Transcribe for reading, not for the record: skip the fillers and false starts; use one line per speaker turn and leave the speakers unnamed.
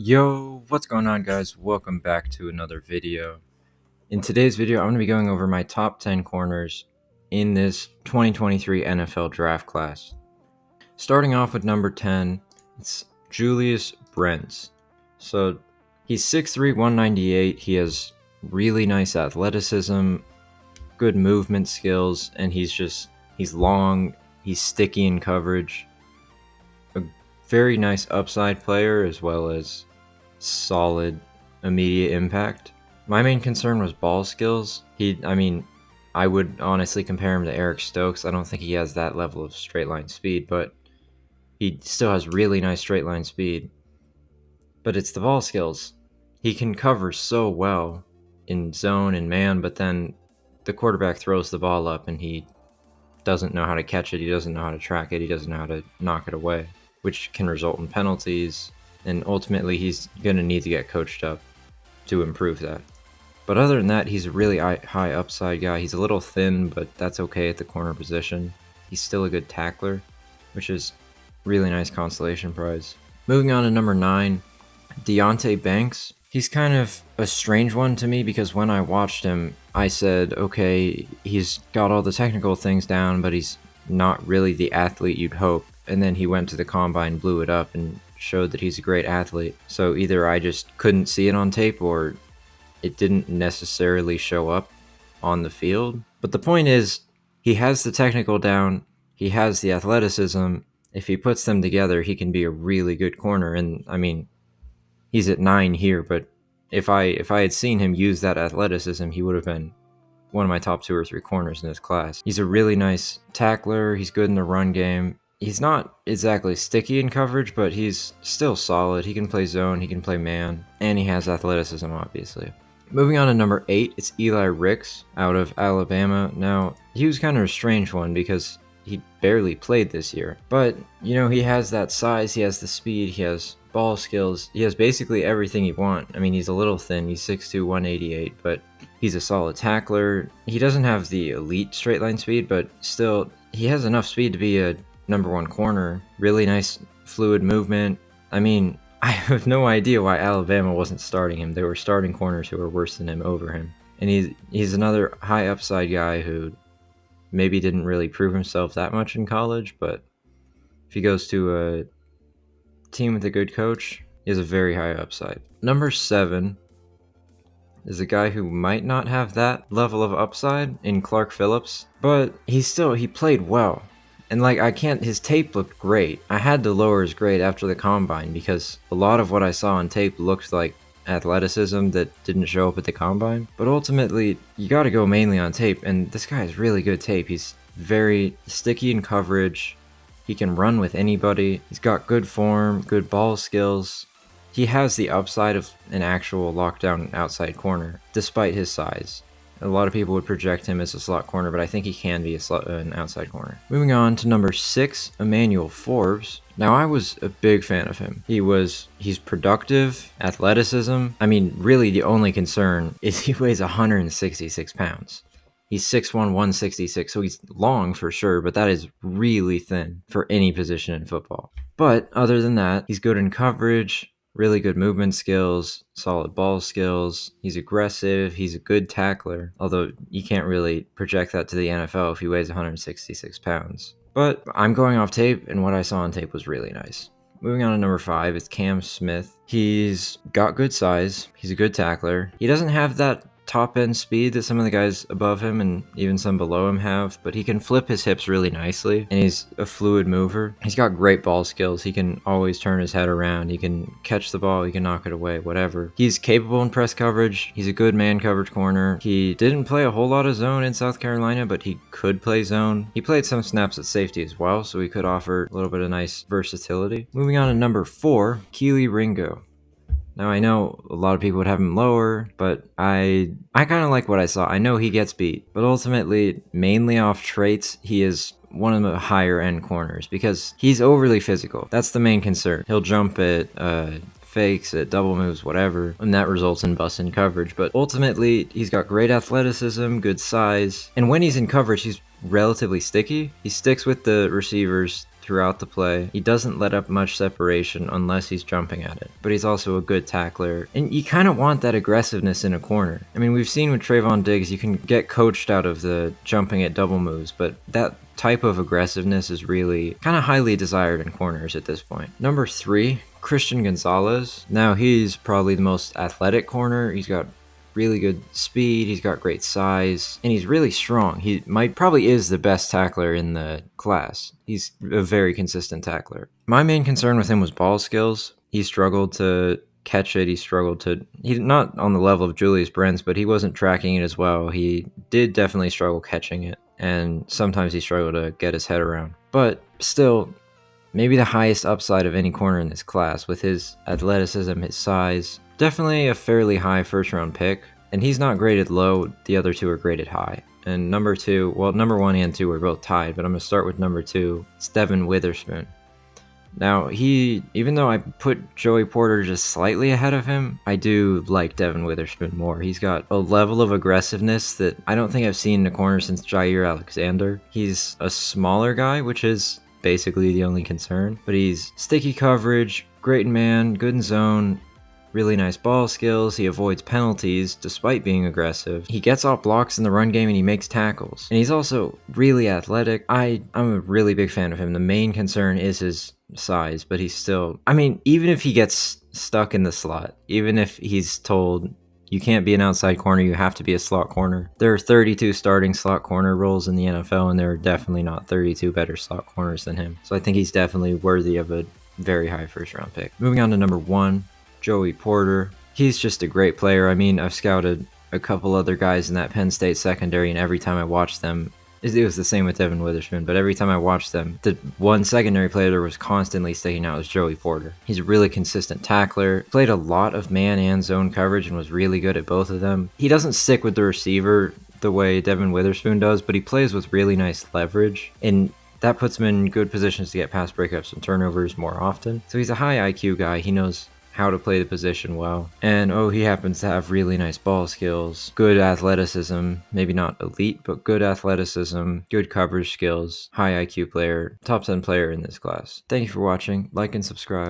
Yo, what's going on, guys? Welcome back to another video. In today's video, I'm going to be going over my top 10 corners in this 2023 NFL draft class. Starting off with number 10, it's Julius Brents. So he's 6'3", 198. He has really nice athleticism, good movement skills, and he's long, he's sticky in coverage. A very nice upside player as well as solid immediate impact. My main concern was ball skills. I would honestly compare him to Eric Stokes. I don't think he has that level of straight line speed, but he still has really nice straight line speed. But it's the ball skills. He can cover so well in zone and man, but then the quarterback throws the ball up and he doesn't know how to catch it. He doesn't know how to track it. He doesn't know how to knock it away, which can result in penalties. And ultimately, he's going to need to get coached up to improve that. But other than that, he's a really high upside guy. He's a little thin, but that's okay at the corner position. He's still a good tackler, which is really nice consolation prize. Moving on to number 9, Deonte Banks. He's kind of a strange one to me because when I watched him, I said, okay, he's got all the technical things down, but he's not really the athlete you'd hope. And then he went to the combine, blew it up, and showed that he's a great athlete. So either I just couldn't see it on tape or it didn't necessarily show up on the field. But the point is, he has the technical down, he has the athleticism. If he puts them together, he can be a really good corner. And I mean, he's at 9 here, but if I had seen him use that athleticism, he would have been one of my top 2 or 3 corners in this class. He's a really nice tackler, he's good in the run game. He's not exactly sticky in coverage, but he's still solid. He can play zone, he can play man, and he has athleticism, obviously. Moving on to number 8, it's Eli Ricks out of Alabama. Now, he was kind of a strange one because he barely played this year. But, you know, he has that size, he has the speed, he has ball skills. He has basically everything you want. I mean, he's a little thin. He's 6'2", 188, but he's a solid tackler. He doesn't have the elite straight line speed, but still, he has enough speed to be a number 1 corner. Really nice fluid movement. I mean, I have no idea why Alabama wasn't starting him. They were starting corners who were worse than him over him. And he's another high upside guy who maybe didn't really prove himself that much in college, but if he goes to a team with a good coach, he has a very high upside. Number 7 is a guy who might not have that level of upside in Clark Phillips, but he played well. And his tape looked great. I had to lower his grade after the combine because a lot of what I saw on tape looked like athleticism that didn't show up at the combine. But ultimately, you gotta go mainly on tape, and this guy has really good tape. He's very sticky in coverage. He can run with anybody. He's got good form, good ball skills. He has the upside of an actual lockdown outside corner, despite his size. A lot of people would project him as a slot corner, but I think he can be an outside corner. Moving on to number 6, Emmanuel Forbes. Now, I was a big fan of him. He's productive, athleticism. I mean, really the only concern is he weighs 166 pounds. He's 6'1", 166, so he's long for sure, but that is really thin for any position in football. But other than that, he's good in coverage, really good movement skills, solid ball skills. He's aggressive. He's a good tackler, although you can't really project that to the NFL if he weighs 166 pounds. But I'm going off tape, and what I saw on tape was really nice. Moving on to number 5, it's Cam Smith. He's got good size. He's a good tackler. He doesn't have that top-end speed that some of the guys above him and even some below him have, but he can flip his hips really nicely, and he's a fluid mover. He's got great ball skills. He can always turn his head around. He can catch the ball. He can knock it away, whatever. He's capable in press coverage. He's a good man coverage corner. He didn't play a whole lot of zone in South Carolina, but he could play zone. He played some snaps at safety as well, so he could offer a little bit of nice versatility. Moving on to number 4, Keely Ringo. Now, I know a lot of people would have him lower, but I kind of like what I saw. I know he gets beat, but ultimately, mainly off traits, he is one of the higher end corners because he's overly physical. That's the main concern. He'll jump at fakes, at double moves, whatever, and that results in busting coverage. But ultimately, he's got great athleticism, good size, and when he's in coverage, he's relatively sticky. He sticks with the receivers throughout the play. He doesn't let up much separation unless he's jumping at it, but he's also a good tackler. And you kind of want that aggressiveness in a corner. I mean, we've seen with Trayvon Diggs, you can get coached out of the jumping at double moves, but that type of aggressiveness is really kind of highly desired in corners at this point. Number 3, Christian Gonzalez. Now, he's probably the most athletic corner. He's got really good speed, he's got great size, and he's really strong. He probably is the best tackler in the class. He's a very consistent tackler. My main concern with him was ball skills. He struggled to catch it. He's not on the level of Julius Brents, but he wasn't tracking it as well. He did definitely struggle catching it, and sometimes he struggled to get his head around. But still, maybe the highest upside of any corner in this class with his athleticism, his size. Definitely a fairly high first round pick, and he's not graded low, the other two are graded high. And number 1 and 2 are both tied, but I'm going to start with number 2, it's Devin Witherspoon. Now, even though I put Joey Porter just slightly ahead of him, I do like Devin Witherspoon more. He's got a level of aggressiveness that I don't think I've seen in a corner since Jair Alexander. He's a smaller guy, which is basically the only concern, but he's sticky coverage, great in man, good in zone, really nice ball skills. He avoids penalties despite being aggressive. He gets off blocks in the run game and he makes tackles. And he's also really athletic. I'm a really big fan of him. The main concern is his size, but he's still, I mean, even if he gets stuck in the slot, even if he's told you can't be an outside corner, you have to be a slot corner. There are 32 starting slot corner roles in the NFL, and there are definitely not 32 better slot corners than him. So I think he's definitely worthy of a very high first round pick. Moving on to number 1, Joey Porter. He's just a great player. I mean, I've scouted a couple other guys in that Penn State secondary, and every time I watched them, it was the same with Devin Witherspoon, but every time I watched them, the one secondary player that was constantly sticking out was Joey Porter. He's a really consistent tackler, played a lot of man and zone coverage and was really good at both of them. He doesn't stick with the receiver the way Devin Witherspoon does, but he plays with really nice leverage, and that puts him in good positions to get pass breakups and turnovers more often. So he's a high IQ guy. He knows how to play the position well. And he happens to have really nice ball skills, good athleticism, maybe not elite, but good athleticism, good coverage skills, high IQ player, top 10 player in this class. Thank you for watching. Like and subscribe.